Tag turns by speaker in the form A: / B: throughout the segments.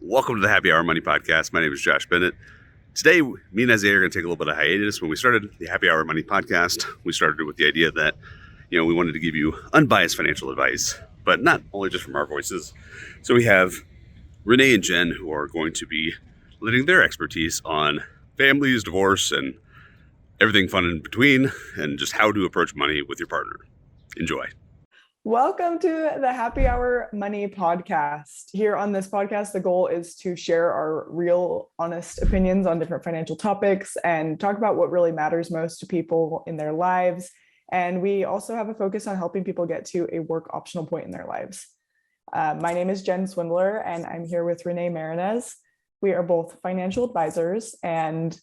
A: Welcome to the Happy Hour Money Podcast. My name is Josh Bennett. Today, me and Isaiah are going to take a little bit of hiatus. When we started the Happy Hour Money Podcast, we started with the idea that, we wanted to give you unbiased financial advice, but not only just from our voices. So we have Renee and Jen who are going to be lending their expertise on families, divorce, and everything fun in between, and just how to approach money with your partner. Enjoy.
B: Welcome to the Happy Hour Money Podcast. Here on this podcast, the goal is to share our real, honest opinions on different financial topics and talk about what really matters most to people in their lives. And we also have a focus on helping people get to a work optional point in their lives. My name is Jen Swindler, and I'm here with Renee Marinez. We are both financial advisors, and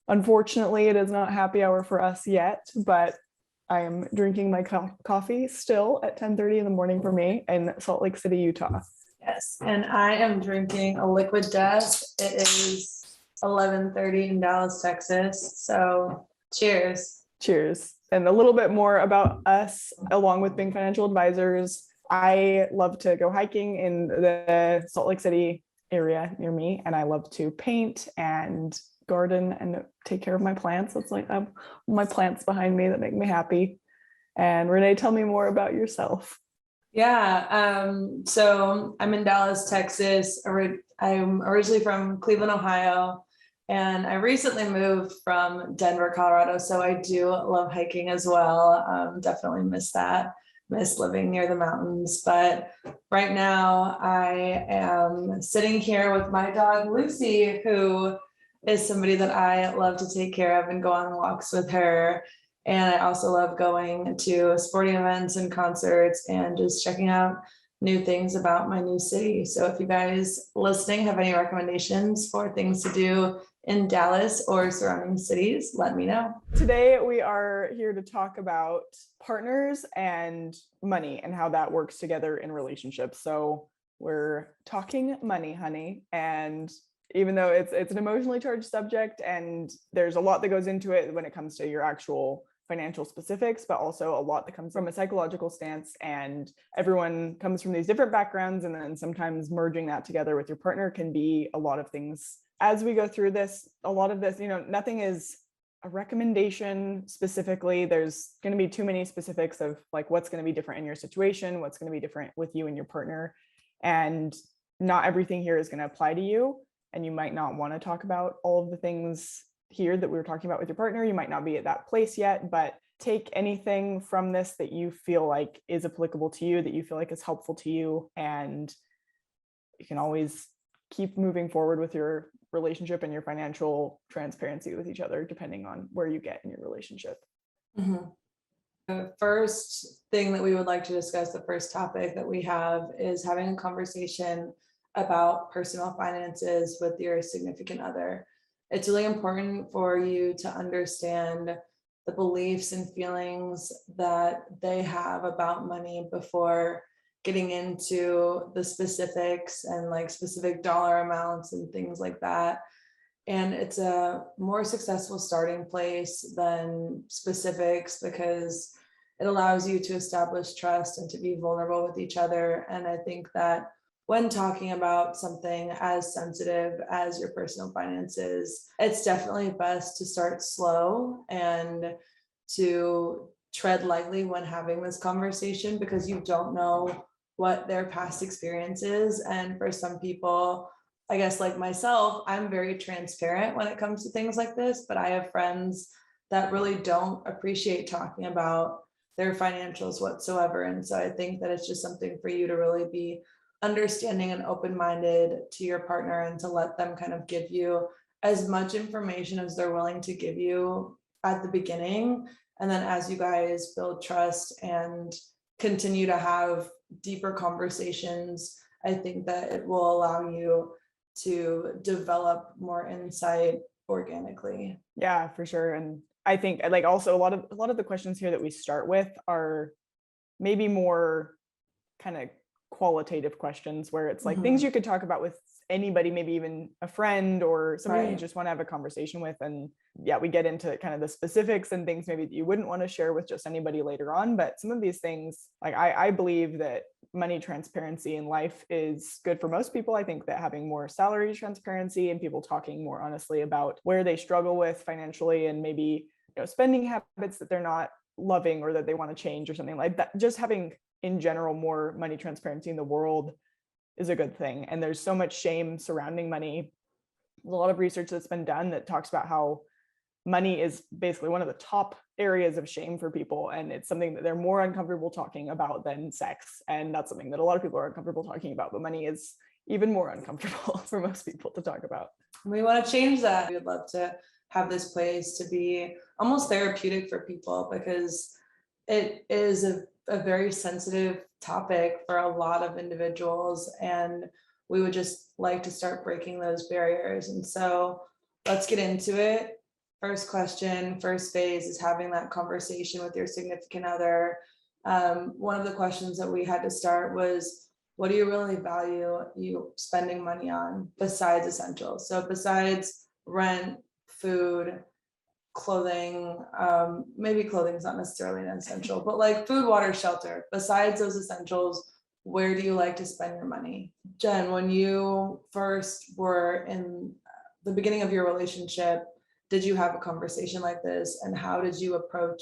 B: unfortunately, it is not happy hour for us yet, but I am drinking my coffee still at 10:30 in the morning for me in Salt Lake City, Utah.
C: Yes, and I am drinking a liquid death. It is 11:30 in Dallas, Texas. So cheers.
B: Cheers. And a little bit more about us, along with being financial advisors. I love to go hiking in the Salt Lake City area near me, and I love to paint and garden and take care of my plants. It's like my plants behind me that make me happy. And Renee, tell me more about yourself.
C: Yeah, so I'm in Dallas, Texas. I'm originally from Cleveland, Ohio, and I recently moved from Denver, Colorado. So I do love hiking as well. Definitely miss that. Miss living near the mountains. But right now I am sitting here with my dog, Lucy, who is somebody that I love to take care of and go on walks with her. And I also love going to sporting events and concerts and just checking out new things about my new city. So if you guys listening have any recommendations for things to do in Dallas or surrounding cities, let me know.
B: Today, we are here to talk about partners and money and how that works together in relationships. So we're talking money, honey. And even though it's an emotionally charged subject and there's a lot that goes into it when it comes to your actual financial specifics, but also a lot that comes from a psychological stance, and everyone comes from these different backgrounds, and then sometimes merging that together with your partner can be a lot of things. As we go through this, a lot of this, nothing is a recommendation specifically. There's going to be too many specifics of like what's going to be different in your situation, what's going to be different with you and your partner, and not everything here is going to apply to you. And you might not want to talk about all of the things here that we were talking about with your partner. You might not be at that place yet, but take anything from this that you feel like is applicable to you, that you feel like is helpful to you, and you can always keep moving forward with your relationship and your financial transparency with each other, depending on where you get in your relationship.
C: Mm-hmm. The first thing that we would like to discuss, the first topic that we have, is having a conversation about personal finances with your significant other. It's really important for you to understand the beliefs and feelings that they have about money before getting into the specifics and like specific dollar amounts and things like that. And it's a more successful starting place than specifics because it allows you to establish trust and to be vulnerable with each other. And I think that when talking about something as sensitive as your personal finances, it's definitely best to start slow and to tread lightly when having this conversation, because you don't know what their past experience is. And for some people, I guess like myself, I'm very transparent when it comes to things like this, but I have friends that really don't appreciate talking about their financials whatsoever. And so I think that it's just something for you to really be understanding and open-minded to your partner, and to let them kind of give you as much information as they're willing to give you at the beginning. And then as you guys build trust and continue to have deeper conversations, I think that it will allow you to develop more insight organically.
B: Yeah, for sure. And I think like also a lot of the questions here that we start with are maybe more kind of qualitative questions where it's like things you could talk about with anybody, maybe even a friend or somebody you just want to have a conversation with. And yeah, we get into kind of the specifics and things maybe that you wouldn't want to share with just anybody later on. But some of these things, like I believe that money transparency in life is good for most people. I think that having more salary transparency and people talking more honestly about where they struggle with financially and maybe, spending habits that they're not loving or that they want to change or something like that, just having in general more money transparency in the world is a good thing. And there's so much shame surrounding money. There's a lot of research that's been done that talks about how money is basically one of the top areas of shame for people. And it's something that they're more uncomfortable talking about than sex. And that's something that a lot of people are uncomfortable talking about, but money is even more uncomfortable for most people to talk about.
C: We want to change that. We would love to have this place to be almost therapeutic for people, because it is a very sensitive topic for a lot of individuals, and we would just like to start breaking those barriers. And so let's get into it. First question, first phase is having that conversation with your significant other. One of the questions that we had to start was, what do you really value you spending money on besides essentials? So besides rent, food, clothing, maybe clothing is not necessarily an essential, but like food, water, shelter, besides those essentials, where do you like to spend your money? Jen, when you first were in the beginning of your relationship, did you have a conversation like this? And how did you approach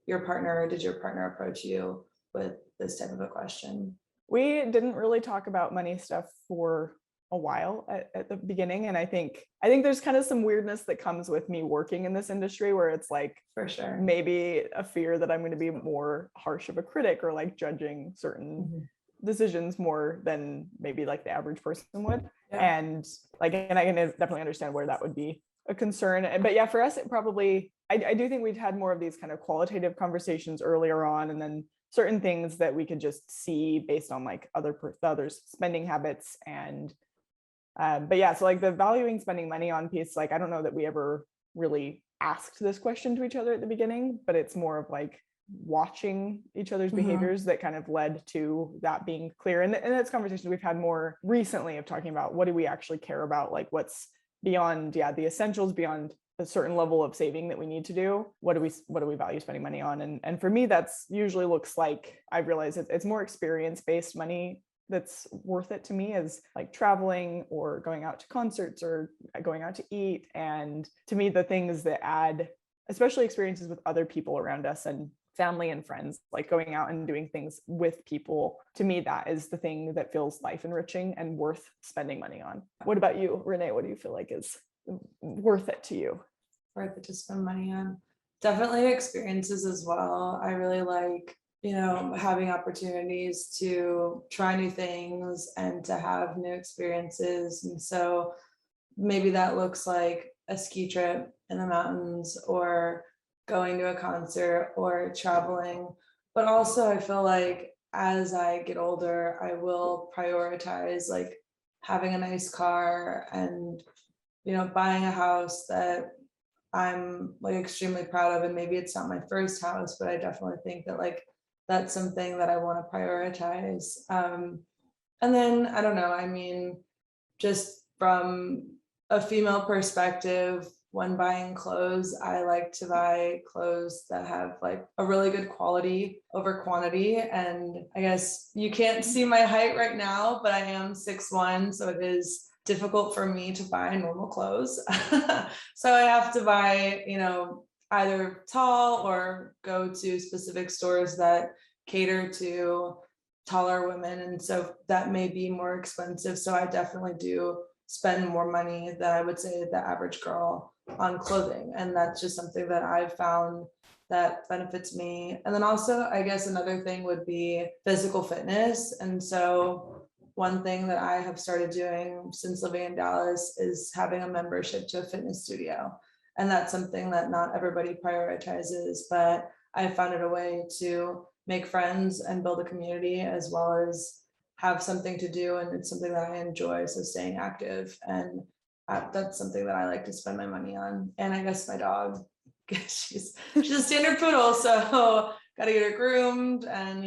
C: your partner? Or did your partner approach you with this type of a question?
B: We didn't really talk about money stuff for a while at the beginning. And I think there's kind of some weirdness that comes with me working in this industry where it's like,
C: for sure,
B: maybe a fear that I'm going to be more harsh of a critic or like judging certain decisions more than maybe like the average person would. Yeah. And I can definitely understand where that would be a concern. But yeah, for us, it probably, I do think we'd had more of these kind of qualitative conversations earlier on, and then certain things that we could just see based on like others' spending habits. And but yeah, so like the valuing spending money on piece, like I don't know that we ever really asked this question to each other at the beginning, but it's more of like watching each other's behaviors that kind of led to that being clear. And that's conversations we've had more recently of talking about what do we actually care about, like what's beyond the essentials, beyond a certain level of saving that we need to do. What do we value spending money on? And for me, that's usually looks like, I realize it's more experience-based money that's worth it to me, is like traveling or going out to concerts or going out to eat. And to me, the things that add, especially experiences with other people around us and family and friends, like going out and doing things with people, to me, that is the thing that feels life enriching and worth spending money on. What about you, Renee? What do you feel like is worth it to you?
C: Worth it to spend money on? Definitely experiences as well. I really like, having opportunities to try new things and to have new experiences. And so maybe that looks like a ski trip in the mountains or going to a concert or traveling. But also I feel like as I get older, I will prioritize like having a nice car and, buying a house that I'm like extremely proud of. And maybe it's not my first house, but I definitely think that like that's something that I want to prioritize. And then I don't know, I mean, just from a female perspective, when buying clothes, I like to buy clothes that have like a really good quality over quantity. And I guess you can't see my height right now, but I am 6'1", so it is difficult for me to buy normal clothes. So I have to buy, either tall or go to specific stores that cater to taller women. And so that may be more expensive. So I definitely do spend more money than I would say the average girl on clothing. And that's just something that I've found that benefits me. And then also, I guess another thing would be physical fitness. And so one thing that I have started doing since living in Dallas is having a membership to a fitness studio. And that's something that not everybody prioritizes, but I found it a way to make friends and build a community as well as have something to do. And it's something that I enjoy. So staying active, and that's something that I like to spend my money on. And I guess my dog, she's a standard poodle. So got to get her groomed and,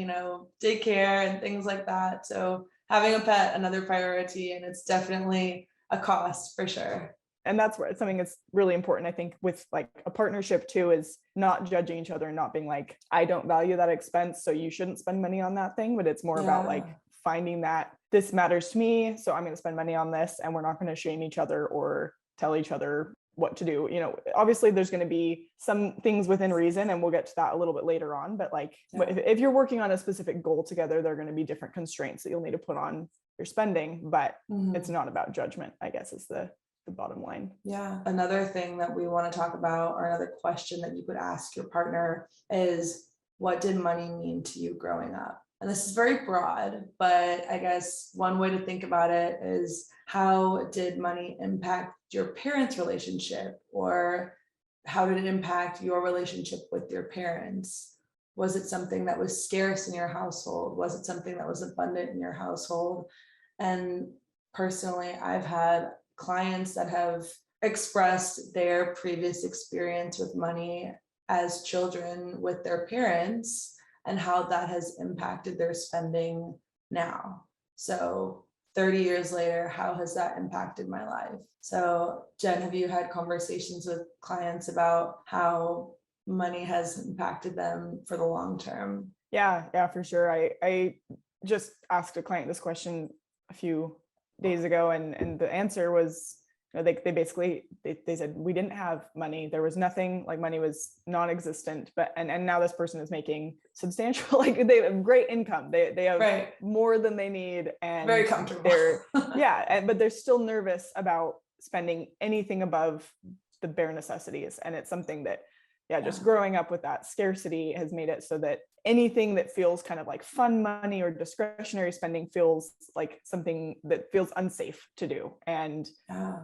C: daycare and things like that. So having a pet, another priority, and it's definitely a cost for sure.
B: And that's where something that's really important, I think, with like a partnership too, is not judging each other and not being like, I don't value that expense, so you shouldn't spend money on that thing. But it's more about like finding that this matters to me, so I'm going to spend money on this, and we're not going to shame each other or tell each other what to do. Obviously there's going to be some things within reason, and we'll get to that a little bit later on. But like if you're working on a specific goal together, there are going to be different constraints that you'll need to put on your spending, but it's not about judgment, I guess, is the bottom line.
C: Yeah. Another thing that we want to talk about, or another question that you could ask your partner, is what did money mean to you growing up? And this is very broad, but I guess one way to think about it is, how did money impact your parents' relationship, or how did it impact your relationship with your parents? Was it something that was scarce in your household? Was it something that was abundant in your household? And personally, I've had clients that have expressed their previous experience with money as children with their parents and how that has impacted their spending now. So 30 years later, how has that impacted my life? So Jen, have you had conversations with clients about how money has impacted them for the long term?
B: Yeah, for sure. I just asked a client this question a few days ago, and the answer was, they basically said, we didn't have money. There was nothing, like money was non-existent, but and now this person is making substantial, like they have great income. They have more than they need, and
C: very comfortable.
B: But they're still nervous about spending anything above the bare necessities. And it's something that just growing up with that scarcity has made it so that anything that feels kind of like fun money or discretionary spending feels like something that feels unsafe to do. And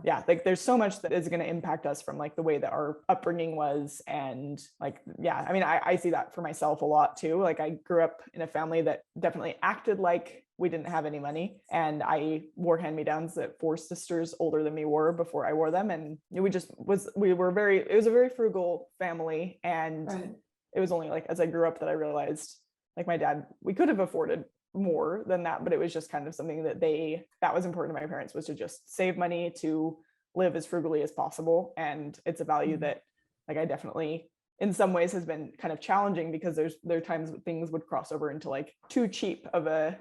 B: like there's so much that is going to impact us from like the way that our upbringing was. And like, I mean, I see that for myself a lot too. Like I grew up in a family that definitely acted like we didn't have any money, and I wore hand-me-downs that 4 sisters older than me wore before I wore them. And it was a very frugal family. And it was only like as I grew up that I realized, like my dad, we could have afforded more than that, but it was just kind of something that was important to my parents, was to just save money to live as frugally as possible. And it's a value that like I definitely in some ways has been kind of challenging, because there are times when things would cross over into like too cheap of a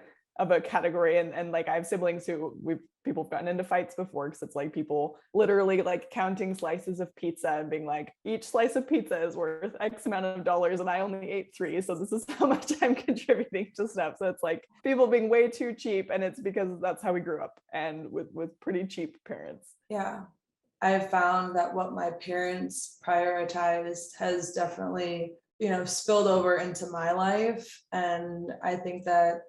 B: category. And like I have siblings who people have gotten into fights before, because it's like people literally like counting slices of pizza and being like, each slice of pizza is worth X amount of dollars and I only ate 3, so this is how much I'm contributing to stuff. So it's like people being way too cheap, and it's because that's how we grew up, and with pretty cheap parents.
C: I've found that what my parents prioritized has definitely spilled over into my life. And I think that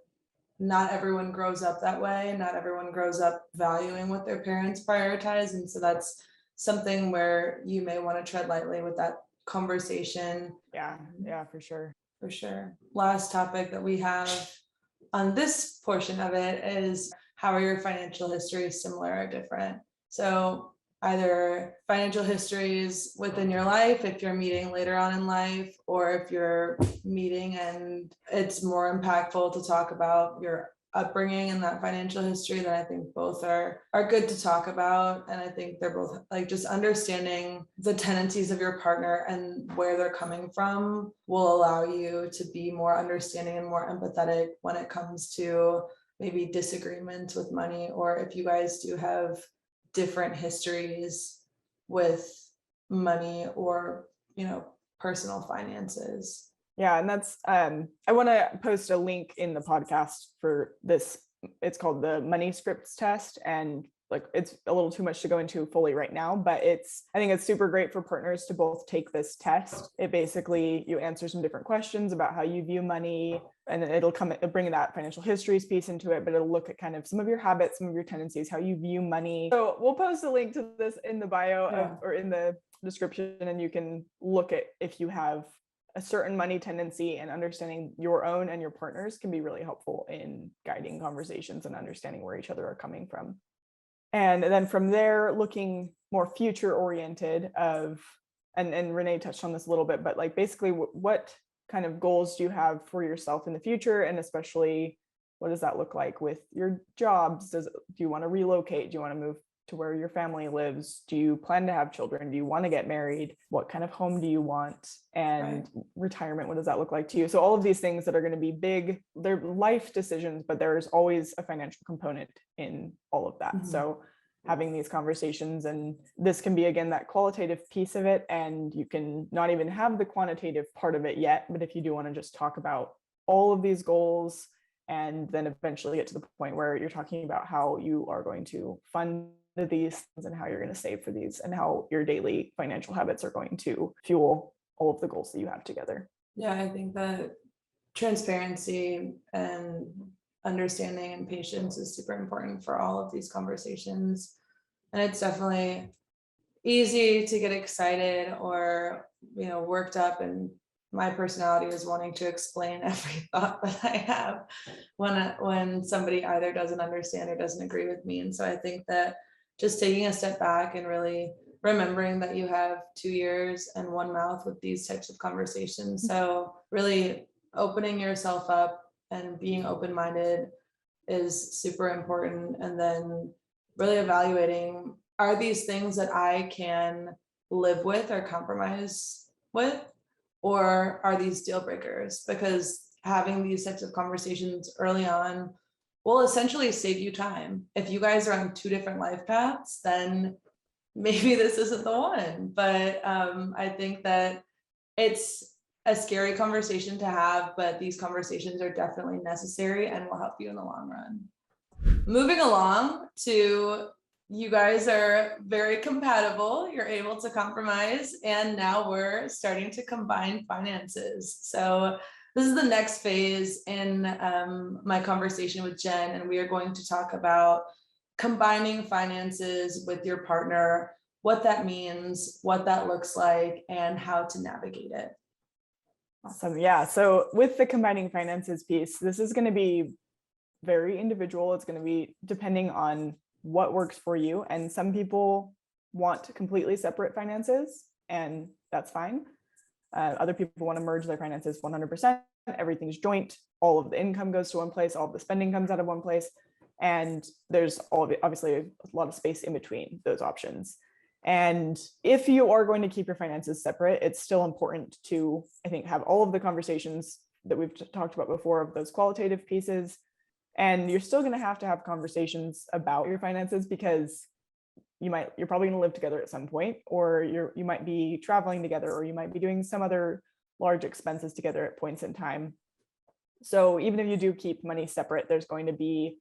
C: not everyone grows up that way. Not everyone grows up valuing what their parents prioritize. And so that's something where you may want to tread lightly with that conversation.
B: Yeah, for sure.
C: For sure. Last topic that we have on this portion of it is, how are your financial histories similar or different? So either financial histories within your life, if you're meeting later on in life, or if you're meeting and it's more impactful to talk about your upbringing and that financial history, then I think both are good to talk about. And I think they're both like, just understanding the tendencies of your partner and where they're coming from will allow you to be more understanding and more empathetic when it comes to maybe disagreements with money, or if you guys do have different histories with money or personal finances.
B: And that's I want to post a link in the podcast for this. It's called the money scripts test, and like it's a little too much to go into fully right now, but I think it's super great for partners to both take this test. It basically, you answer some different questions about how you view money, and then it'll bring that financial histories piece into it, but it'll look at kind of some of your habits, some of your tendencies, how you view money. So we'll post a link to this in the bio or in the description, and you can look at if you have a certain money tendency, and understanding your own and your partners can be really helpful in guiding conversations and understanding where each other are coming from. And then from there, looking more future oriented and Renee touched on this a little bit, but like basically what kind of goals do you have for yourself in the future? And especially, what does that look like with your jobs? Do you want to relocate? Do you want to move to where your family lives? Do you plan to have children? Do you want to get married? What kind of home do you want? And retirement, what does that look like to you? So all of these things that are going to be big, they're life decisions, but there's always a financial component in all of that. So having these conversations, and this can be, again, that qualitative piece of it, and you can not even have the quantitative part of it yet, but if you do want to just talk about all of these goals, and then eventually get to the point where you're talking about how you are going to fund these things and how you're going to save for these and how your daily financial habits are going to fuel all of the goals that you have together.
C: Yeah, I think that transparency and understanding and patience is super important for all of these conversations. And it's definitely easy to get excited or, worked up, and my personality is wanting to explain every thought that I have when somebody either doesn't understand or doesn't agree with me. And so I think that just taking a step back and really remembering that you have 2 ears and one mouth with these types of conversations. So really opening yourself up and being open-minded is super important. And then really evaluating, are these things that I can live with or compromise with, or are these deal breakers? Because having these types of conversations early on will essentially save you time. If you guys are on 2 different life paths, then maybe this isn't the one. But I think that it's a scary conversation to have, but these conversations are definitely necessary and will help you in the long run. Moving along to, you guys are very compatible, you're able to compromise, and now we're starting to combine finances. So this is the next phase in my conversation with Jen, and we are going to talk about combining finances with your partner, what that means, what that looks like, and how to navigate it.
B: Awesome. Yeah. So with the combining finances piece, this is going to be very individual. It's going to be depending on what works for you. And some people want completely separate finances, and that's fine. Other people want to merge their finances 100%. Everything's joint. All of the income goes to one place. All of the spending comes out of one place. And there's obviously a lot of space in between those options. And if you are going to keep your finances separate, it's still important to, I think, have all of the conversations that we've talked about before of those qualitative pieces. And you're still going to have conversations about your finances, because you're probably going to live together at some point, or you might be traveling together, or you might be doing some other large expenses together at points in time. So even if you do keep money separate, there's going to be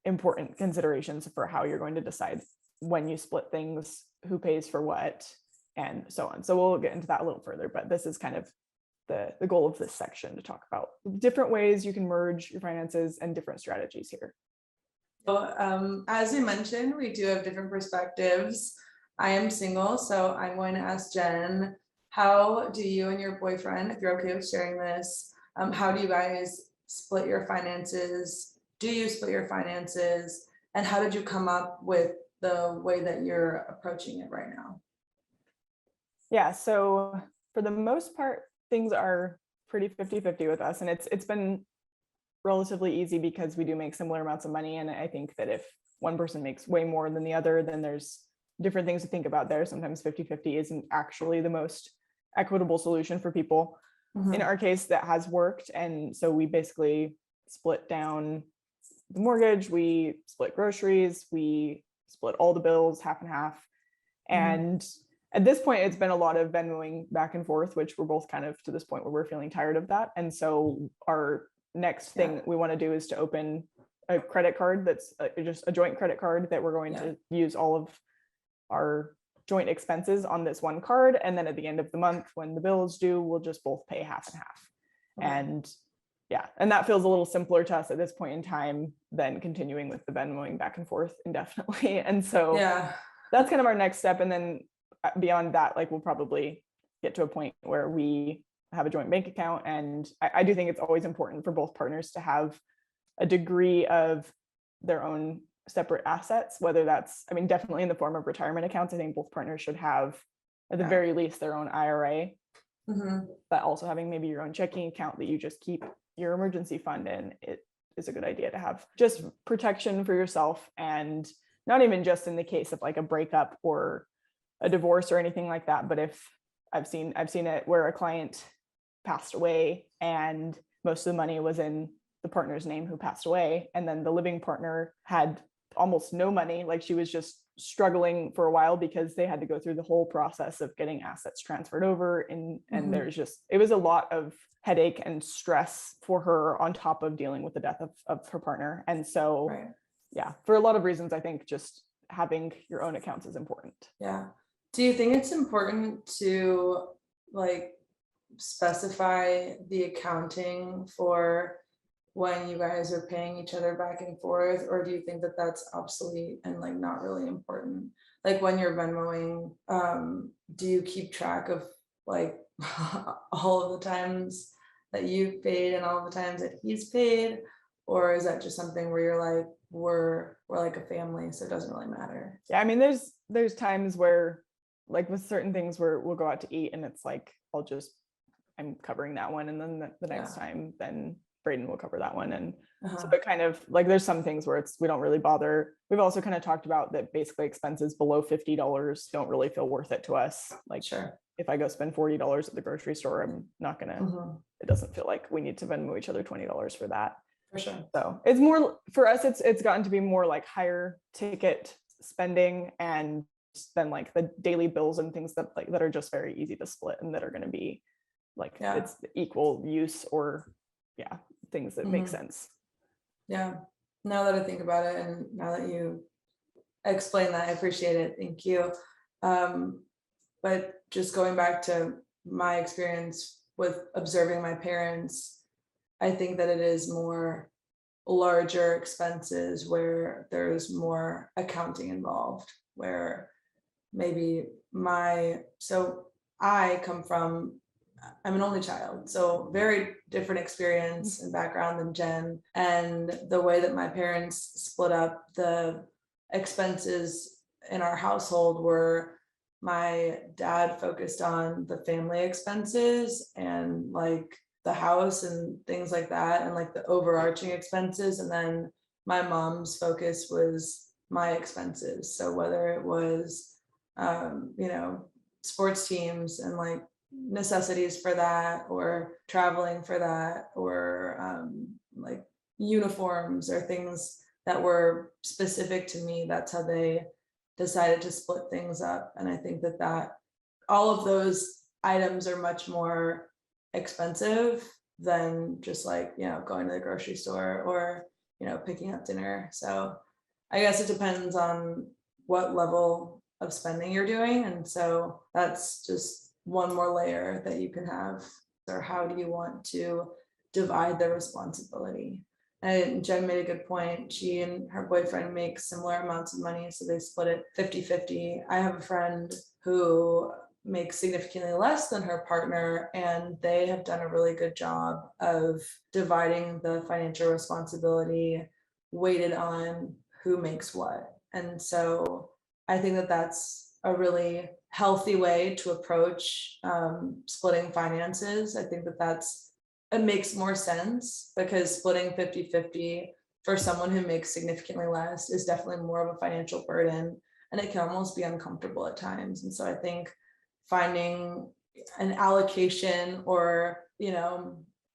B: important considerations for how you're going to decide when you split things, who pays for what, and so on. So we'll get into that a little further, but this is kind of the goal of this section, to talk about different ways you can merge your finances and different strategies here.
C: So as we mentioned, we do have different perspectives. I am single, so I'm going to ask Jen, how do you and your boyfriend, if you're okay with sharing this, how do you guys split your finances? Do you split your finances? And how did you come up with the way that you're approaching it right now?
B: Yeah, so for the most part, things are pretty 50-50 with us. And it's been relatively easy because we do make similar amounts of money. And I think that if one person makes way more than the other, then there's different things to think about there. Sometimes 50-50 isn't actually the most equitable solution for people. In our case, that has worked. And so we basically split down the mortgage, we split groceries, we split all the bills half and half. And at this point, it's been a lot of Venmoing back and forth, which we're both kind of to this point where we're feeling tired of that. And so our next thing we want to do is to open a credit card that's just a joint credit card that we're going to use all of our joint expenses on this one card. And then at the end of the month, when the bill is due, we'll just both pay half and half. And and that feels a little simpler to us at this point in time than continuing with the Venmoing back and forth indefinitely. And so that's kind of our next step. And then beyond that, like, we'll probably get to a point where we have a joint bank account. And I do think it's always important for both partners to have a degree of their own separate assets, whether that's, I mean, definitely in the form of retirement accounts. I think both partners should have, at the very least, their own IRA but also having maybe your own checking account that you just keep your emergency fund in, it is a good idea to have just protection for yourself, and not even just in the case of like a breakup or a divorce or anything like that, but if I've seen it where a client passed away and most of the money was in the partner's name who passed away, and then the living partner had almost no money, like she was just struggling for a while because they had to go through the whole process of getting assets transferred over, and there's just, it was a lot of headache and stress for her on top of dealing with the death of her partner. And so yeah, for a lot of reasons, I think just having your own accounts is important.
C: Yeah. Do you think it's important to like specify the accounting for when you guys are paying each other back and forth, or do you think that that's obsolete and like not really important? Like when you're Venmoing, do you keep track of like all of the times that you've paid and all the times that he's paid, or is that just something where you're like, we're like a family, so it doesn't really matter?
B: Yeah, I mean, there's times where like with certain things where we'll go out to eat and it's like I'm covering that one, and then the next time then Braden will cover that one. And so it kind of like, there's some things where we don't really bother. We've also kind of talked about that basically expenses below $50 don't really feel worth it to us. Like if I go spend $40 at the grocery store, I'm not gonna, it doesn't feel like we need to Venmo each other $20 for that.
C: For sure.
B: So it's more for us, it's gotten to be more like higher ticket spending, and then like the daily bills and things that are just very easy to split and that are going to be like it's equal use, or things that make sense.
C: Yeah, now that I think about it, and now that you explain that, I appreciate it. Thank you. But just going back to my experience with observing my parents, I think that it is more larger expenses where there's more accounting involved, where maybe I'm an only child, so very different experience and background than Jen. And the way that my parents split up the expenses in our household were, my dad focused on the family expenses and like the house and things like that, and like the overarching expenses. And then my mom's focus was my expenses. So whether it was, sports teams and like necessities for that, or traveling for that, or like uniforms or things that were specific to me, that's how they decided to split things up. And I think that all of those items are much more expensive than just like, going to the grocery store or, picking up dinner. So I guess it depends on what level of spending you're doing. And so that's just one more layer that you can have. Or how do you want to divide the responsibility? And Jen made a good point. She and her boyfriend make similar amounts of money, so they split it 50-50. I have a friend who makes significantly less than her partner, and they have done a really good job of dividing the financial responsibility weighted on who makes what. And so I think that that's a really healthy way to approach splitting finances. I think that it makes more sense, because splitting 50-50 for someone who makes significantly less is definitely more of a financial burden, and it can almost be uncomfortable at times. And so I think finding an allocation or,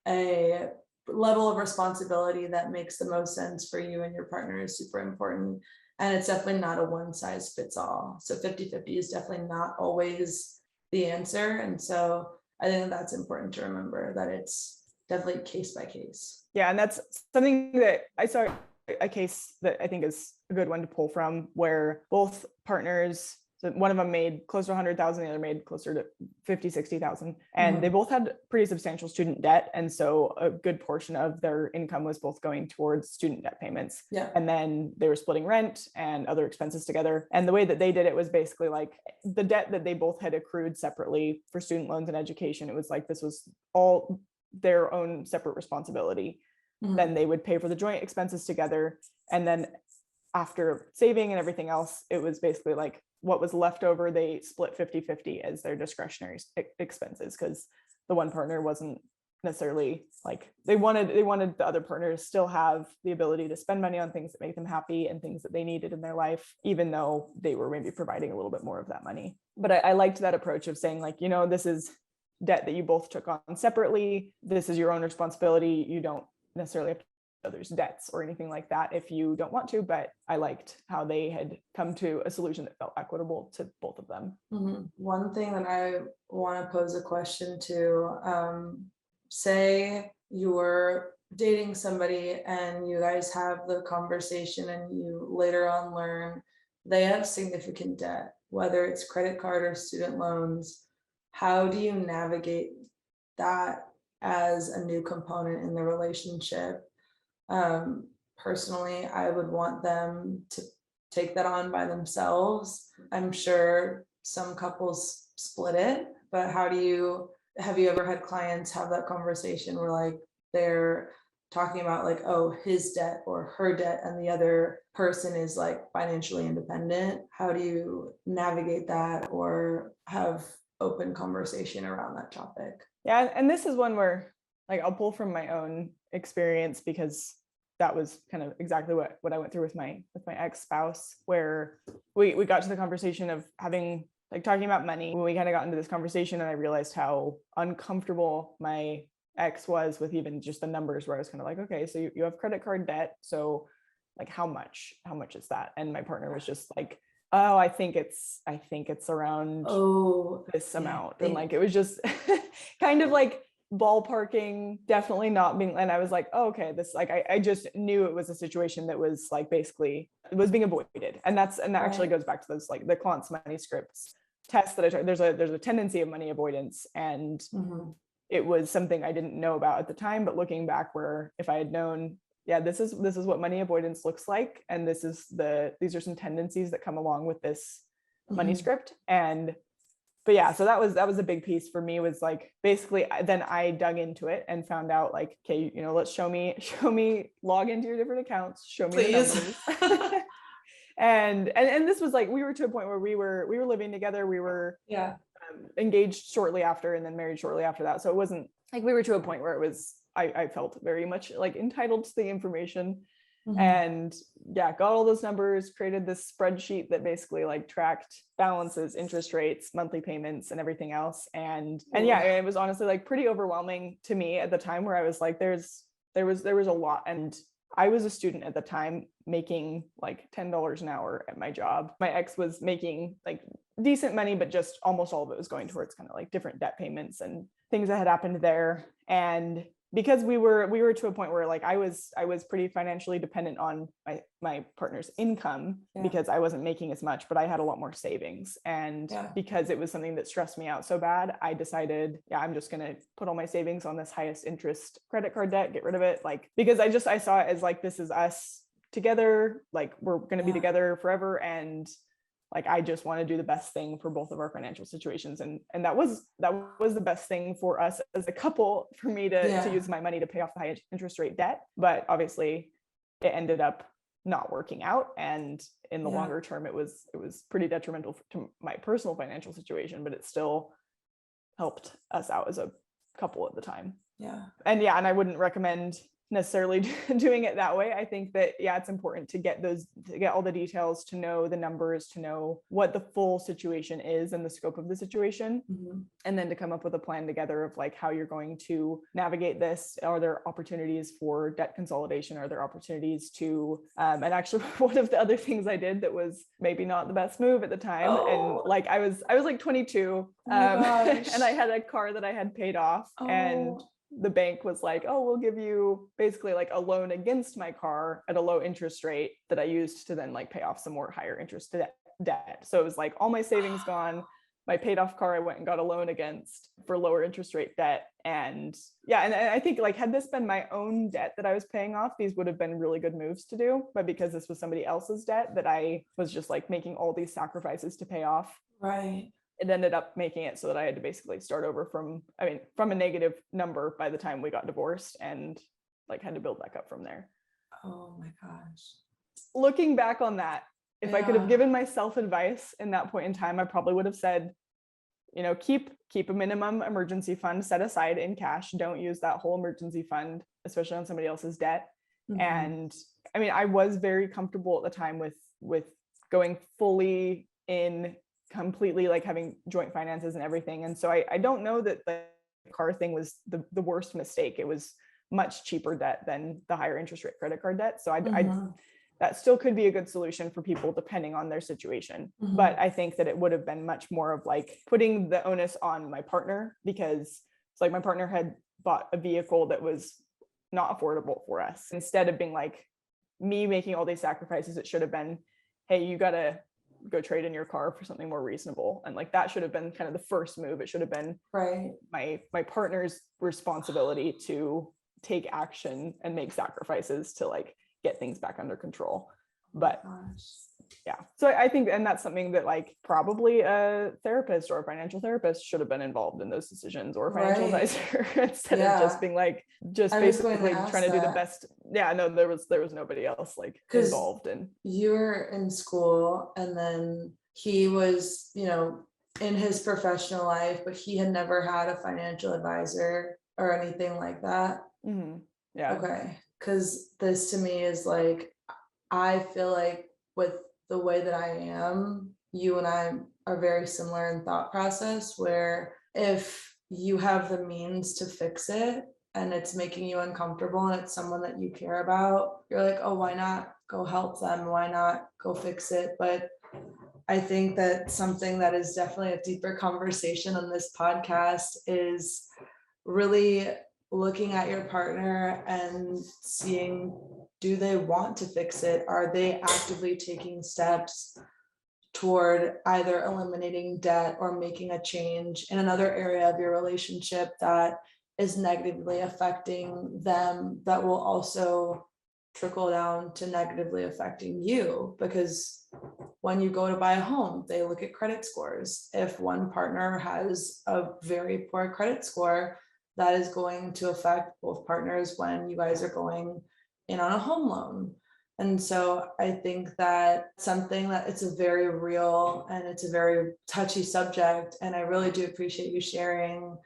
C: a level of responsibility that makes the most sense for you and your partner is super important. And it's definitely not a one size fits all. So 50-50 is definitely not always the answer. And so I think that's important to remember, that it's definitely case by case.
B: Yeah, and that's something that I saw a case that I think is a good one to pull from, where both partners, so one of them made closer to 100,000, the other made closer to 50-60,000, and they both had pretty substantial student debt. And so a good portion of their income was both going towards student debt payments.
C: Yeah.
B: And then they were splitting rent and other expenses together. And the way that they did it was basically like the debt that they both had accrued separately for student loans and education. It was like, this was all their own separate responsibility. Then they would pay for the joint expenses together. And then after saving and everything else, it was basically like what was left over, they split 50-50 as their discretionary expenses, because the one partner wasn't necessarily like, they wanted the other partner to still have the ability to spend money on things that make them happy and things that they needed in their life, even though they were maybe providing a little bit more of that money. But I liked that approach of saying like, this is debt that you both took on separately. This is your own responsibility. You don't necessarily have to pay others' debts or anything like that if you don't want to. But I liked how they had come to a solution that felt equitable to both of them.
C: One thing that I want to pose a question to, say you're dating somebody and you guys have the conversation and you later on learn they have significant debt, whether it's credit card or student loans. How do you navigate that as a new component in the relationship? Personally, I would want them to take that on by themselves. I'm sure some couples split it, but have you ever had clients have that conversation where like they're talking about like, oh, his debt or her debt and the other person is like financially independent? How do you navigate that or have open conversation around that topic?
B: Yeah, and this is one where like I'll pull from my own experience, because that was kind of exactly what I went through with my ex-spouse, where we got to the conversation of having like talking about money. When we kind of got into this conversation, and I realized how uncomfortable my ex was with even just the numbers, where I was kind of like, okay, so you have credit card debt, so like how much is that? And my partner was just like, oh, I think it's around this amount. And like, it was just kind of like ballparking, definitely not being, and I was like, oh, okay, this, like, I just knew it was a situation that was like, basically it was being avoided. And that actually goes back to those, like the Klontz money scripts test that I tried. There's a tendency of money avoidance. And it was something I didn't know about at the time, but looking back, where if I had known, yeah, this is what money avoidance looks like, and these are some tendencies that come along with this money script. But yeah, so that was a big piece for me, was like, basically then I dug into it and found out like, okay, let's show me, log into your different accounts, show me the numbers. and this was like, we were to a point where we were living together, we were engaged shortly after, and then married shortly after that. So it wasn't like we were to a point where it was, I felt very much like entitled to the information. And yeah, got all those numbers, created this spreadsheet that basically like tracked balances, interest rates, monthly payments, and everything else. And yeah, it was honestly like pretty overwhelming to me at the time, where I was like, there was a lot. And I was a student at the time, making like $10 an hour at my job. My ex was making like decent money, but just almost all of it was going towards kind of like different debt payments and things that had happened there. And because we were to a point where like I was pretty financially dependent on my partner's income, because I wasn't making as much, but I had a lot more savings. And because it was something that stressed me out so bad, I decided, I'm just going to put all my savings on this highest interest credit card debt, get rid of it. Like, because I saw it as like, this is us together, like we're going to be together forever. And like, I just want to do the best thing for both of our financial situations. And that was the best thing for us as a couple, for me to use my money to pay off the high interest rate debt. But obviously it ended up not working out. And in the longer term, it was pretty detrimental to my personal financial situation, but it still helped us out as a couple at the time. And I wouldn't recommend necessarily doing it that way. I think that it's important to get all the details, to know the numbers, to know what the full situation is and the scope of the situation, and then to come up with a plan together of like how you're going to navigate this. Are there opportunities for debt consolidation? Are there opportunities to and actually one of the other things I did that was maybe not the best move at the time, and like I was like 22, and I had a car that I had paid off, and the bank was like, oh, we'll give you basically like a loan against my car at a low interest rate that I used to then like pay off some more higher interest debt. So it was like all my savings gone, my paid off car I went and got a loan against for lower interest rate debt. And and I think like, had this been my own debt that I was paying off, these would have been really good moves to do. But because this was somebody else's debt that I was just like making all these sacrifices to pay off, it ended up making it so that I had to basically start over from a negative number by the time we got divorced, and like had to build back up from there.
C: Oh my gosh.
B: looking back on that, if I could have
C: Yeah.
B: given myself advice in that point in time, I probably would have said, keep a minimum emergency fund set aside in cash. Don't use that whole emergency fund, especially on somebody else's debt.
C: Mhm.
B: And I mean, I was very comfortable at the time with going fully in, completely like having joint finances and everything. And so I don't know that the car thing was the worst mistake. It was much cheaper debt than the higher interest rate credit card debt. So I
C: Mhm.
B: that still could be a good solution for people depending on their situation.
C: Mhm.
B: But I think that it would have been much more of like putting the onus on my partner, because it's like my partner had bought a vehicle that was not affordable for us. Instead of being like me making all these sacrifices, it should have been, hey, you got to go trade in your car for something more reasonable. And like that should have been kind of the first move. It should have been
C: Right.
B: my partner's responsibility to take action and make sacrifices to like get things back under control. But
C: Gosh.
B: yeah, so I think, and that's something that like probably a therapist or a financial therapist should have been involved in those decisions, or a financial
C: Right.
B: advisor, instead of
C: Yeah.
B: just being like, just
C: I was going to
B: basically
C: ask
B: trying to do the
C: that.
B: best. Yeah, no, there was nobody else like
C: 'Cause
B: involved in.
C: You were in school, and then he was, in his professional life, but he had never had a financial advisor or anything like that.
B: Mhm. Yeah.
C: Okay. Because this to me is like, I feel like with the way that I am, you and I are very similar in thought process, where if you have the means to fix it and it's making you uncomfortable and it's someone that you care about, you're like, oh, why not go help them? Why not go fix it? But I think that something that is definitely a deeper conversation on this podcast is really looking at your partner and seeing, do they want to fix it? Are they actively taking steps toward either eliminating debt or making a change in another area of your relationship that is negatively affecting them, that will also trickle down to negatively affecting you? Because when you go to buy a home, they look at credit scores. If one partner has a very poor credit score, that is going to affect both partners when you guys are going in on a home loan. And so I think that something that it's a very real and it's a very touchy subject. And I really do appreciate you sharing,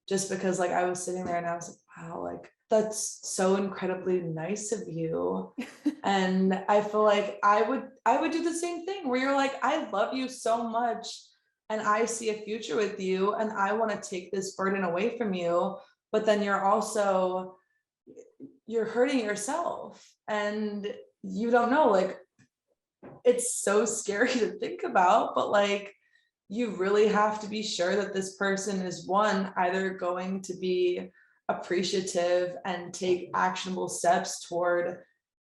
C: just because like I was sitting there and I was like, wow, like that's so incredibly nice of you. And I feel like I would do the same thing, where you're like, I love you so much and I see a future with you and I want to take this burden away from you, but then you're hurting yourself and you don't know, like it's so scary to think about, but like you really have to be sure that this person is, one, either going to be appreciative and take actionable steps toward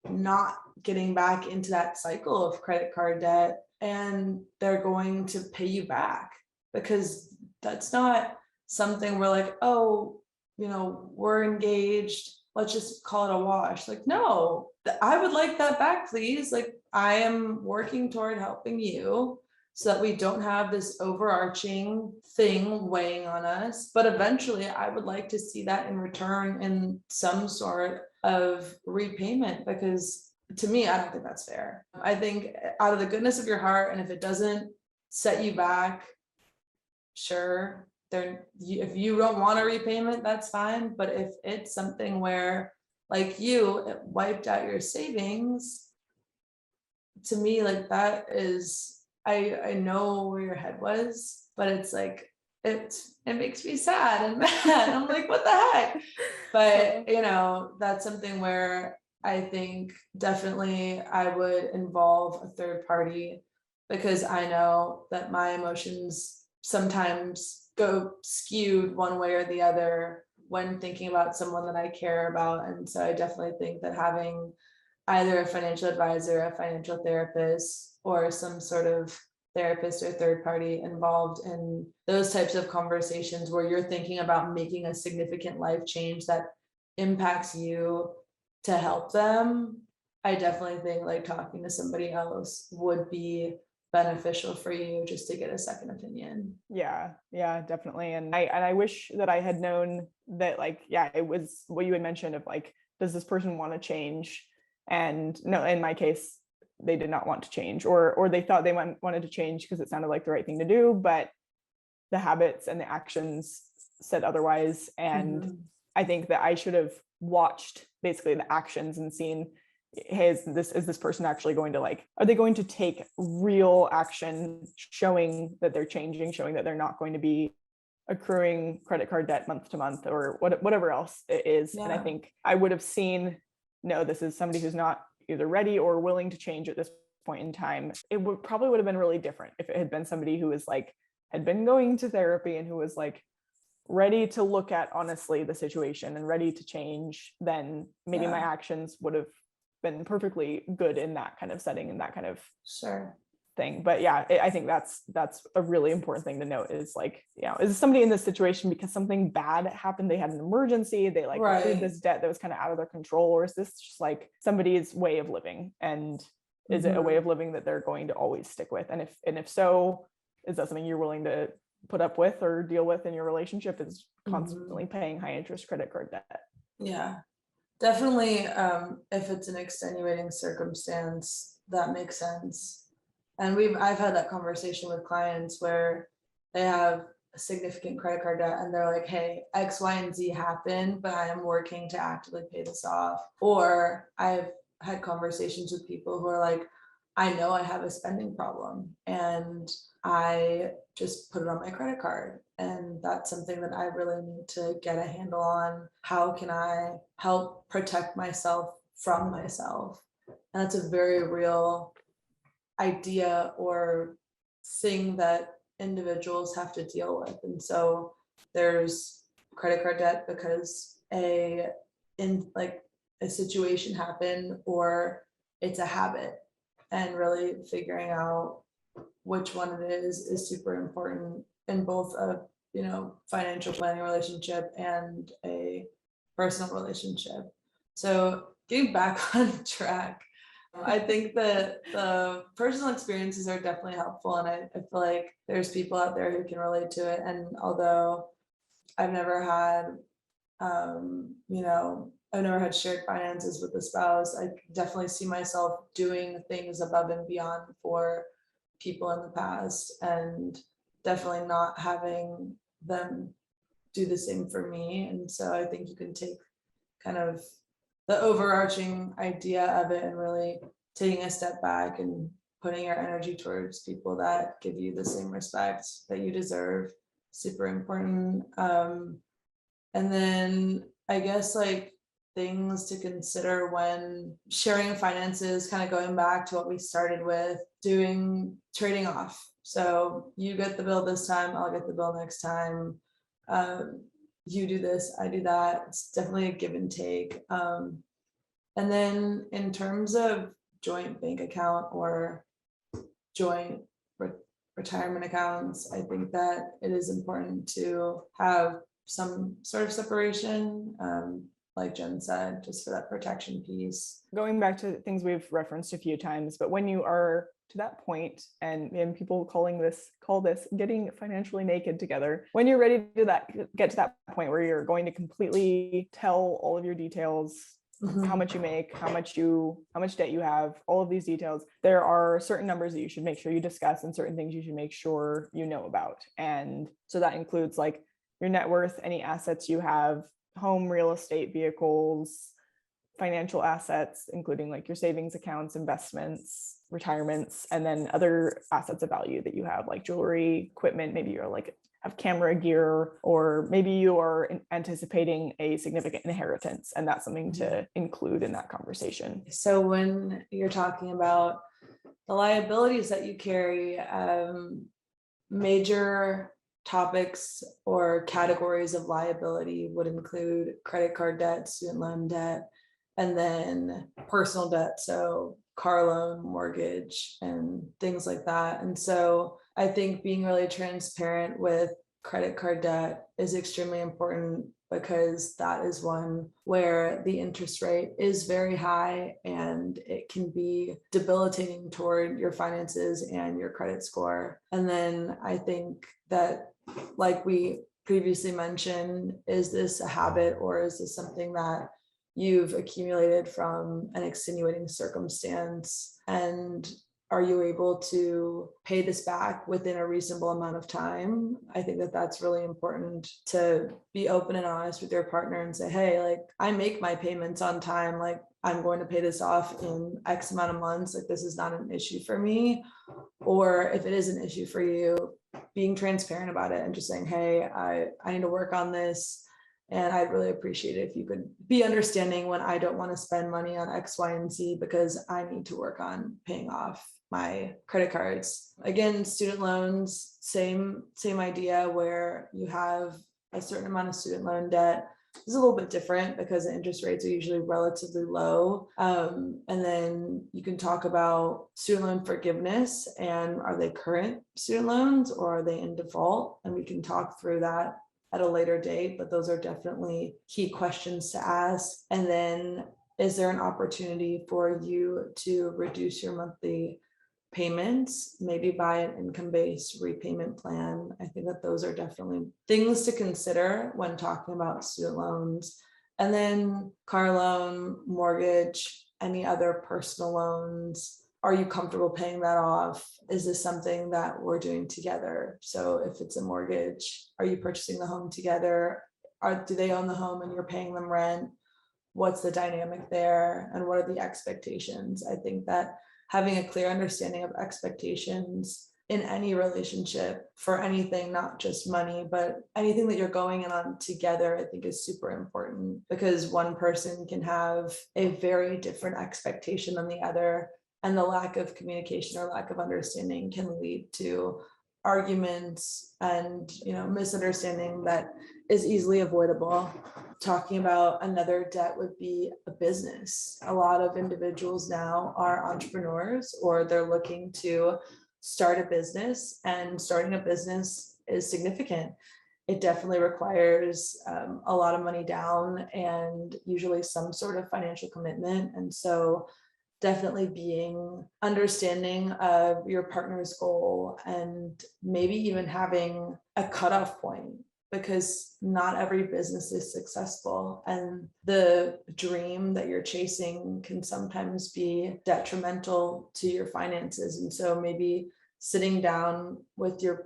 C: not getting back into that cycle of credit card debt, and they're going to pay you back, because that's not something we're like, oh, we're engaged, let's just call it a wash. Like, no, I would like that back, please. Like, I am working toward helping you so that we don't have this overarching thing weighing on us. But eventually, I would like to see that in return in some sort of repayment, because to me, I don't think that's fair. I think out of the goodness of your heart, and if it doesn't set you back, sure, if you don't want a repayment, that's fine. But if it's something where, like it wiped out your savings, to me, like that is, I know where your head was, but it's like it makes me sad and mad. I'm like, what the heck? But that's something where I think definitely I would involve a third party, because I know that my emotions sometimes go skewed one way or the other when thinking about someone that I care about. And so I definitely think that having either a financial advisor, a financial therapist, or some sort of therapist or third party involved in those types of conversations where you're thinking about making a significant life change that impacts you, to help them, I definitely think like talking to somebody else would be beneficial for you, just to get a second opinion.
B: Yeah, definitely. And I wish that I had known that, like, yeah, it was what you had mentioned of like, does this person want to change? And no, in my case, they did not want to change, or they thought they wanted to change because it sounded like the right thing to do, but the habits and the actions said otherwise. And I think that I should have watched basically the actions and seen, hey, is this person actually going to, like, are they going to take real action showing that they're changing, showing that they're not going to be accruing credit card debt month to month, or whatever else it is. And I think I would have seen, no, this is somebody who's not either ready or willing to change at this point in time. It probably would have been really different if it had been somebody who was like, had been going to therapy and who was like ready to look at honestly the situation and ready to change. Then maybe my actions would have been perfectly good in that kind of setting and that kind of thing. But yeah, I think that's a really important thing to note, is like, is somebody in this situation because something bad happened, they had an emergency, they like accrued this debt that was kind of out of their control, or is this just like somebody's way of living, and is it a way of living that they're going to always stick with? And if so, is that something you're willing to put up with or deal with in your relationship, is constantly paying high interest credit card debt?
C: Yeah, definitely. If it's an extenuating circumstance, that makes sense. And I've had that conversation with clients where they have a significant credit card debt and they're like, hey, X, Y, and Z happened, but I am working to actively pay this off. Or I've had conversations with people who are like, I know I have a spending problem and I just put it on my credit card. And that's something that I really need to get a handle on. How can I help protect myself from myself? And that's a very real idea or thing that individuals have to deal with. And so there's credit card debt because a situation happened, or it's a habit, and really figuring out which one it is super important in both a financial planning relationship and a personal relationship. So getting back on track, I think that the personal experiences are definitely helpful, and I feel like there's people out there who can relate to it. And although I've never had I've never had shared finances with a spouse, I definitely see myself doing things above and beyond for people in the past, and definitely not having them do the same for me. And so I think you can take kind of the overarching idea of it and really taking a step back and putting your energy towards people that give you the same respect that you deserve. Super important. And then I guess like things to consider when sharing finances, kind of going back to what we started with, trading off. So you get the bill this time, I'll get the bill next time. You do this, I do that. It's definitely a give and take. And then in terms of joint bank account or joint retirement accounts, I think that it is important to have some sort of separation, like Jen said, just for that protection piece.
B: Going back to things we've referenced a few times, but when you are to that point, and people call this getting financially naked together, when you're ready to get to that point where you're going to completely tell all of your details, how much you make, how much debt you have, all of these details, there are certain numbers that you should make sure you discuss and certain things you should make sure you know about. And so that includes like your net worth, any assets you have, home, real estate, vehicles, financial assets, including like your savings accounts, investments, retirements, and then other assets of value that you have, like jewelry, equipment. Maybe you're like have camera gear, or maybe you are anticipating a significant inheritance, and that's something to include in that conversation.
C: So when you're talking about the liabilities that you carry, major topics or categories of liability would include credit card debt, student loan debt, and then personal debt, so car loan, mortgage, and things like that. And so I think being really transparent with credit card debt is extremely important, because that is one where the interest rate is very high and it can be debilitating toward your finances and your credit score. And then I think that, like we previously mentioned, is this a habit, or is this something that you've accumulated from an extenuating circumstance, and are you able to pay this back within a reasonable amount of time? I think that that's really important, to be open and honest with your partner and say, hey, like, I make my payments on time. Like, I'm going to pay this off in X amount of months. Like, this is not an issue for me. Or if it is an issue for you, being transparent about it and just saying, hey, I need to work on this. And I'd really appreciate it if you could be understanding when I don't want to spend money on X, Y, and Z because I need to work on paying off my credit cards. Again, student loans, same idea, where you have a certain amount of student loan debt. It's a little bit different because the interest rates are usually relatively low. And then you can talk about student loan forgiveness, and are they current student loans or are they in default? And we can talk through that at a later date, but those are definitely key questions to ask. And then, is there an opportunity for you to reduce your monthly payments, maybe by an income-based repayment plan? I think that those are definitely things to consider when talking about student loans. And then car loan, mortgage, any other personal loans. Are you comfortable paying that off? Is this something that we're doing together? So if it's a mortgage, are you purchasing the home together? Do they own the home and you're paying them rent? What's the dynamic there? And what are the expectations? I think that having a clear understanding of expectations in any relationship for anything, not just money, but anything that you're going in on together, I think is super important, because one person can have a very different expectation than the other. And the lack of communication or lack of understanding can lead to arguments and, misunderstanding that is easily avoidable. Talking about another debt would be a business. A lot of individuals now are entrepreneurs, or they're looking to start a business, and starting a business is significant. It definitely requires a lot of money down and usually some sort of financial commitment. And so definitely being understanding of your partner's goal, and maybe even having a cutoff point, because not every business is successful, and the dream that you're chasing can sometimes be detrimental to your finances. And so maybe sitting down with your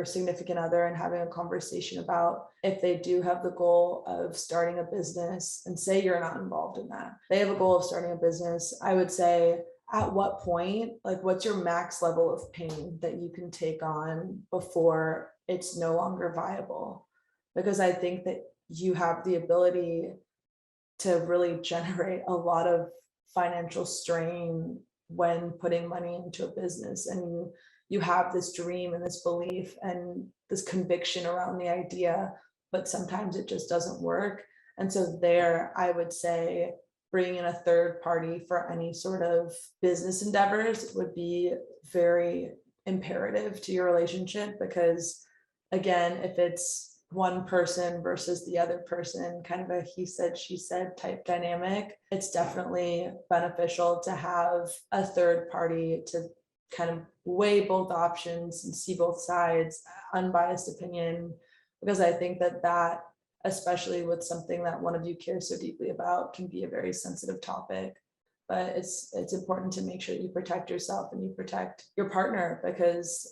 C: significant other and having a conversation about, if they do have the goal of starting a business, and say you're not involved in that, they have a goal of starting a business, I would say, at what point, like, what's your max level of pain that you can take on before it's no longer viable? Because I think that you have the ability to really generate a lot of financial strain when putting money into a business, and you have this dream and this belief and this conviction around the idea, but sometimes it just doesn't work. And so there, I would say, bringing in a third party for any sort of business endeavors would be very imperative to your relationship, because again, if it's one person versus the other person, kind of a he said, she said type dynamic, it's definitely beneficial to have a third party to kind of weigh both options and see both sides, unbiased opinion, because I think that especially with something that one of you cares so deeply about, can be a very sensitive topic. But it's important to make sure that you protect yourself and you protect your partner, because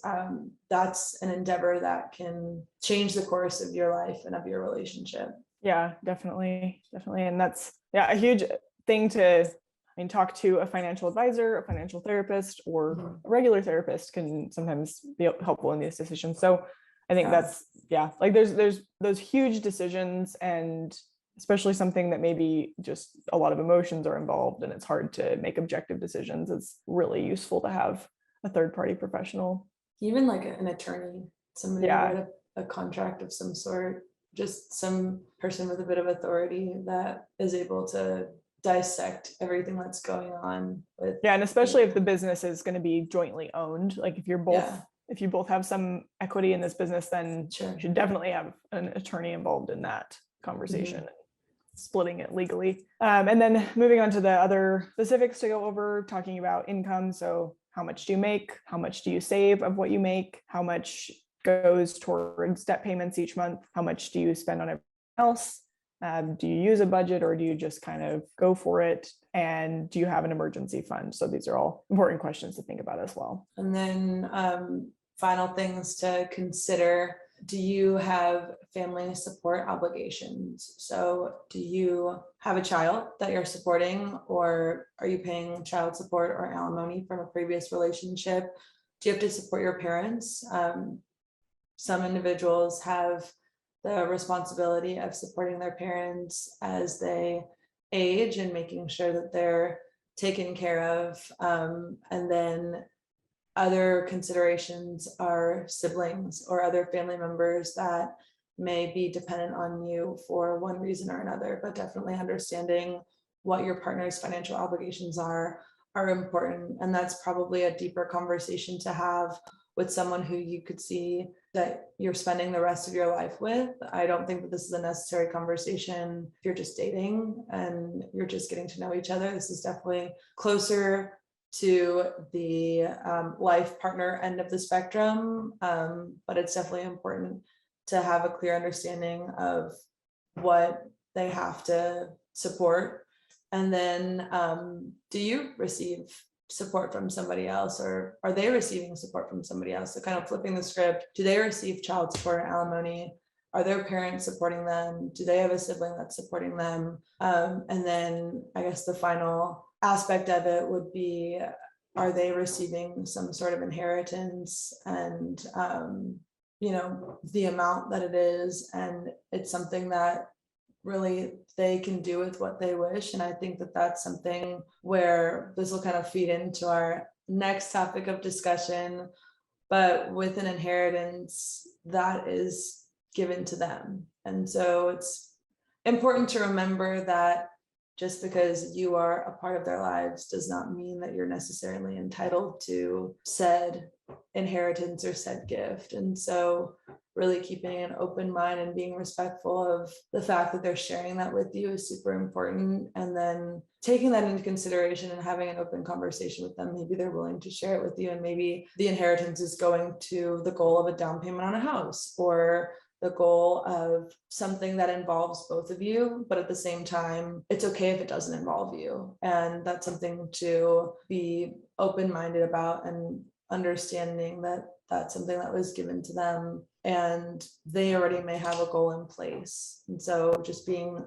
C: that's an endeavor that can change the course of your life and of your relationship.
B: Yeah, definitely. And that's a huge thing to talk to a financial advisor, a financial therapist, or a regular therapist can sometimes be helpful in these decisions. So I think that's, like there's those huge decisions, and especially something that maybe just a lot of emotions are involved and it's hard to make objective decisions. It's really useful to have a third party professional.
C: Even like an attorney, somebody who wrote a contract of some sort, just some person with a bit of authority that is able to dissect everything that's going on with.
B: And especially if the business is going to be jointly owned, like if you're both if you both have some equity in this business, then you should definitely have an attorney involved in that conversation, splitting it legally. And then moving on to the other specifics to go over, talking about income. So how much do you make? How much do you save of what you make? How much goes towards debt payments each month? How much do you spend on everything else? Do you use a budget or do you just kind of go for it? And do you have an emergency fund? So these are all important questions to think about as well.
C: And then final things to consider. Do you have family support obligations? So do you have a child that you're supporting, or are you paying child support or alimony from a previous relationship? Do you have to support your parents? Some individuals have the responsibility of supporting their parents as they age and making sure that they're taken care of. And then other considerations are siblings or other family members that may be dependent on you for one reason or another, but definitely understanding what your partner's financial obligations are important. And that's probably a deeper conversation to have with someone who you could see that you're spending the rest of your life with. I don't think that this is a necessary conversation if you're just dating and you're just getting to know each other. This is definitely closer to the life partner end of the spectrum, but it's definitely important to have a clear understanding of what they have to support. And then do you receive support from somebody else, or are they receiving support from somebody else? So kind of flipping the script, do they receive child support or alimony? Are their parents supporting them? Do they have a sibling that's supporting them? And then I guess the final aspect of it would be, are they receiving some sort of inheritance, and the amount that it is, and it's something that really they can do with what they wish. And I think that that's something where this will kind of feed into our next topic of discussion, but with an inheritance that is given to them. And so it's important to remember that just because you are a part of their lives does not mean that you're necessarily entitled to said inheritance or said gift. And so really keeping an open mind and being respectful of the fact that they're sharing that with you is super important. And then taking that into consideration and having an open conversation with them. Maybe they're willing to share it with you, and maybe the inheritance is going to the goal of a down payment on a house, or the goal of something that involves both of you, but at the same time, it's okay if it doesn't involve you. And that's something to be open-minded about, and understanding that that's something that was given to them and they already may have a goal in place. And so just being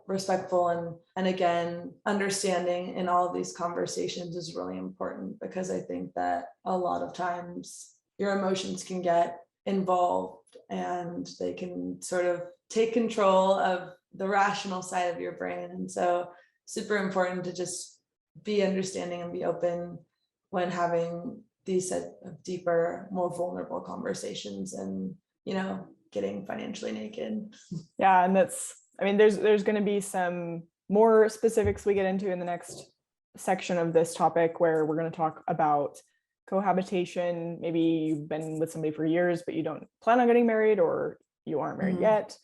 C: respectful and again, understanding in all of these conversations is really important, because I think that a lot of times your emotions can get involved and they can sort of take control of the rational side of your brain. And so super important to just be understanding and be open when having these set of deeper, more vulnerable conversations, and getting financially naked.
B: Yeah, and there's going to be some more specifics we get into in the next section of this topic, where we're going to talk about cohabitation. Maybe you've been with somebody for years, but you don't plan on getting married, or you aren't married yet.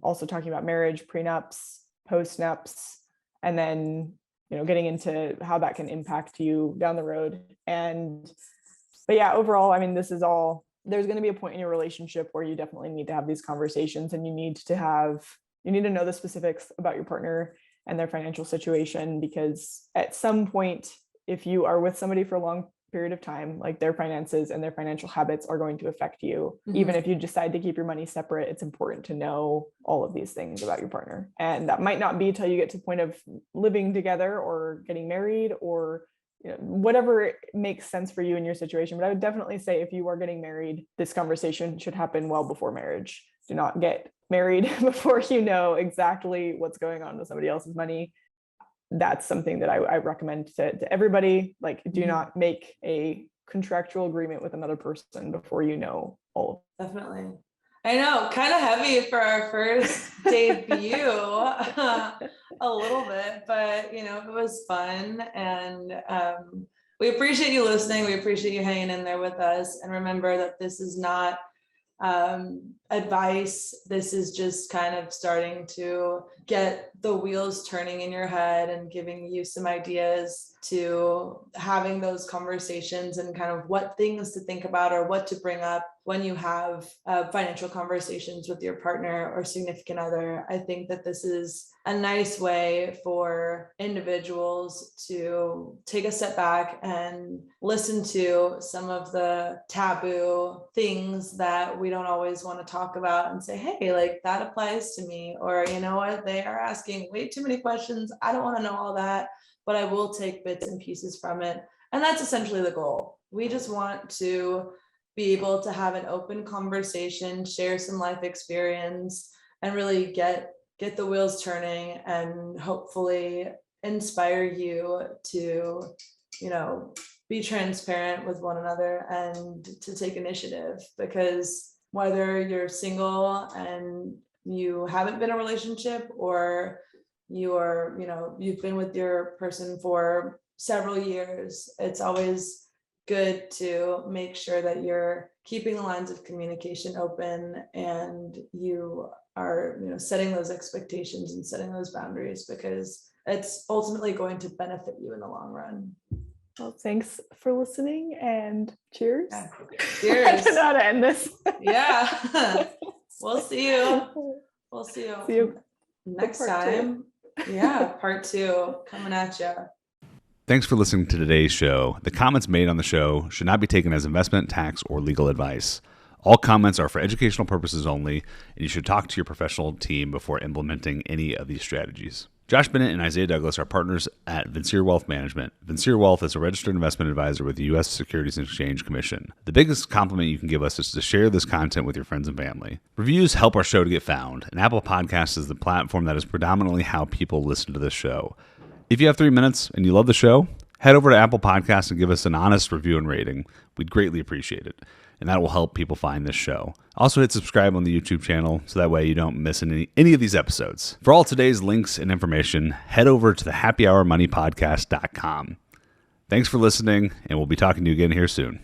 B: Also talking about marriage, prenups, post-nups, and then getting into how that can impact you down the road. But yeah, overall, this is all, there's going to be a point in your relationship where you definitely need to have these conversations, and you need to know the specifics about your partner and their financial situation, because at some point, if you are with somebody for a long period of time, like, their finances and their financial habits are going to affect you. Even if you decide to keep your money separate, it's important to know all of these things about your partner. And that might not be till you get to the point of living together or getting married, or whatever makes sense for you in your situation. But I would definitely say, if you are getting married, this conversation should happen well before marriage. Do not get married before you know exactly what's going on with somebody else's money. That's something that I recommend to everybody. Like, do not make a contractual agreement with another person before you know all of it.
C: Definitely. I know, kind of heavy for our first debut, a little bit, but it was fun. And we appreciate you listening. We appreciate you hanging in there with us. And remember that this is not advice. This is just kind of starting to get the wheels turning in your head and giving you some ideas to having those conversations, and kind of what things to think about or what to bring up when you have financial conversations with your partner or significant other. I think that this is a nice way for individuals to take a step back and listen to some of the taboo things that we don't always want to talk about and say, hey, like that applies to me. Or, you know what, they are asking way too many questions. I don't want to know all that, but I will take bits and pieces from it. And that's essentially the goal. We just want to be able to have an open conversation, share some life experience, and really get the wheels turning and hopefully inspire you to, you know, be transparent with one another and to take initiative. Because whether you're single and you haven't been in a relationship, or you're, you know, you've been with your person for several years, it's always good to make sure that you're keeping the lines of communication open and you are, you know, setting those expectations and setting those boundaries, because it's ultimately going to benefit you in the long run.
B: Well, thanks for listening, and cheers.
C: Yeah.
B: I
C: Cheers.
B: don't know how to end this.
C: Yeah. We'll see you. We'll see you,
B: See you
C: next
B: for part
C: time. Yeah, part 2 coming at you.
A: Thanks for listening to today's show. The comments made on the show should not be taken as investment, tax, or legal advice. All comments are for educational purposes only, and you should talk to your professional team before implementing any of these strategies. Josh Bennett and Isaiah Douglas are partners at Vincere Wealth Management. Vincere Wealth is a registered investment advisor with the U.S. Securities and Exchange Commission. The biggest compliment you can give us is to share this content with your friends and family. Reviews help our show to get found, and Apple Podcasts is the platform that is predominantly how people listen to this show. If you have 3 minutes and you love the show, head over to Apple Podcasts and give us an honest review and rating. We'd greatly appreciate it, and that will help people find this show. Also hit subscribe on the YouTube channel so that way you don't miss any of these episodes. For all today's links and information, head over to the happyhourmoneypodcast.com. Thanks for listening, and we'll be talking to you again here soon.